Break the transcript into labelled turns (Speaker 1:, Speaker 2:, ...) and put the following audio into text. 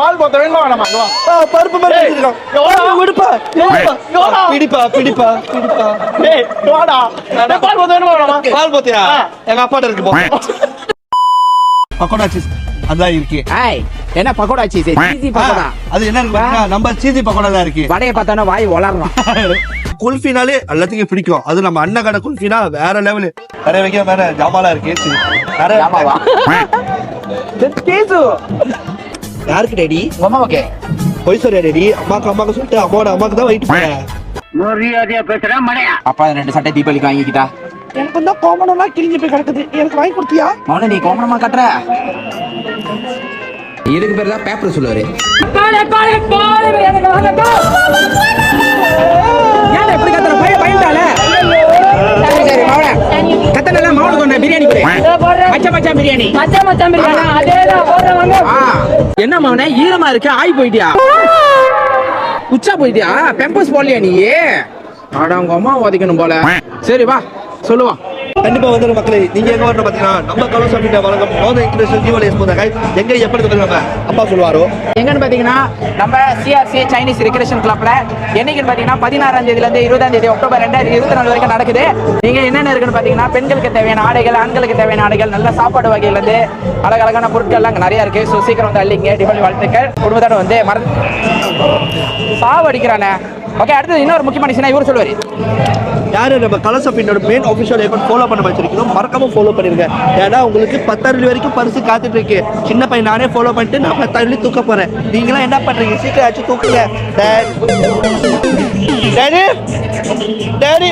Speaker 1: பால் போத்த வேணுமா வேணாமா
Speaker 2: பருப்பு மாதிரி வச்சிருக்கான் விடுப்பா பிடிப்பா பிடிப்பா பிடிப்பா
Speaker 1: டேய் வாடா பால் போத்த வேணுமா வேணாமா
Speaker 2: பால் போத்தியா எங்க அப்பாட்ட இருக்கு போ பக்கோடா சீஸ் அதான் இருக்கு
Speaker 3: ஏய் என்ன பக்கோடா சீஸ் சீசி பக்கோடா
Speaker 2: அது என்ன இருக்கு நம்ம சீசி பக்கோடா தான் இருக்கு
Speaker 3: வடைய பார்த்தானே வாய் வளரணும்
Speaker 2: குல்ஃபினாலே எல்லாத்துக்கும் பிடிக்கும் அது நம்ம அண்ணன் கடை குல்ஃபினா வேற லெவலு நிறைய வைக்க வேற ஜாமாலா இருக்கு நிறைய
Speaker 3: ஆமாவா கேசு
Speaker 2: யாருக்கு டேடி
Speaker 3: அம்மா ஓகே
Speaker 2: போய் சொல்றியா டேடி அம்மாக்கு சொல்லிட்டு அம்மாக்கு தான் வெயிட் பண்ணேன்
Speaker 4: மரியாதையா பேசுறா மடையா
Speaker 3: அப்பா ரெண்டு சட்டை தீபாவளிக்கு வாங்கிக்கிட்டா
Speaker 2: எனக்கு தான் கோமணம்லாம் கிழிஞ்சு போய் கிடக்குது எனக்கு வாங்கி கொடுத்தியா
Speaker 3: மௌன நீ கோமணமா கட்டுற இதுக்கு பேர் தான் பேப்பர் சொல்லுவாரு ஏன் எப்படி கத்துற பயந்தால சரி சரி மௌன கத்தல மௌன கொண்ட பிரியாணி மச்சான் பிரியாணி
Speaker 4: அதேதான் போடுறவங்க
Speaker 3: என்ன மௌன ஈரமா இருக்கு ஆய் போயிட்டியா உச்சா போயிட்டியா பெம்பஸ் போடலையா நீ அட உங்க அம்மா உதைக்கணும் போல சரி வா சொல்லுவா
Speaker 2: கண்டிப்பா வந்து மக்களே நீங்க எங்க வரணும் பாத்தீங்கன்னா நம்ம கலோ சாப்பிட்ட வழக்கம் நோத இன்டர்நேஷனல் தீபாவளி போதாங்க எங்க எப்படி சொல்லுங்க அப்பா சொல்லுவாரோ
Speaker 3: எங்கன்னு பாத்தீங்கன்னா நம்ம சிஆர்சி சைனீஸ் ரெக்ரேஷன் கிளப்ல என்னைக்குன்னு பாத்தீங்கன்னா 16ஆம் தேதியில இருந்து 20ஆம் தேதி அக்டோபர் 2024 வரைக்கும் நடக்குது. நீங்க என்னென்ன இருக்குன்னு பாத்தீங்கன்னா பெண்களுக்கு தேவையான ஆடைகள், ஆண்களுக்கு தேவையான ஆடைகள், நல்ல சாப்பாடு வகையில இருந்து அழகழகான பொருட்கள் எல்லாம் நிறைய இருக்கு. ஸோ சீக்கிரம் வந்து அள்ளிங்க. தீபாவளி வாழ்த்துக்கள். குடும்பத்தோட வந்து சாவடிக்கிறானே. ஓகே, அடுத்தது இன்னொரு முக்கியமான விஷயம் இவர் சொல்லுவாரு.
Speaker 2: யாரு நம்ம கலர்ஸ் ஆஃப் இந்தியோட மெயின் ஆஃபிஷியல் அக்கௌண்ட் ஃபாலோ பண்ண வச்சிருக்கோம், மறக்காம ஃபாலோ பண்ணிருங்க. ஏன்னா உங்களுக்கு 10,000 வரைக்கும் பரிசு காத்துட்டு இருக்கு. சின்ன பையன் நானே ஃபாலோ பண்ணிட்டு நான் 10,000 தூக்க போறேன். நீங்களாம் என்ன பண்றீங்க? சீக்கிரம் ஆச்சு தூக்குங்க. Daddy daddy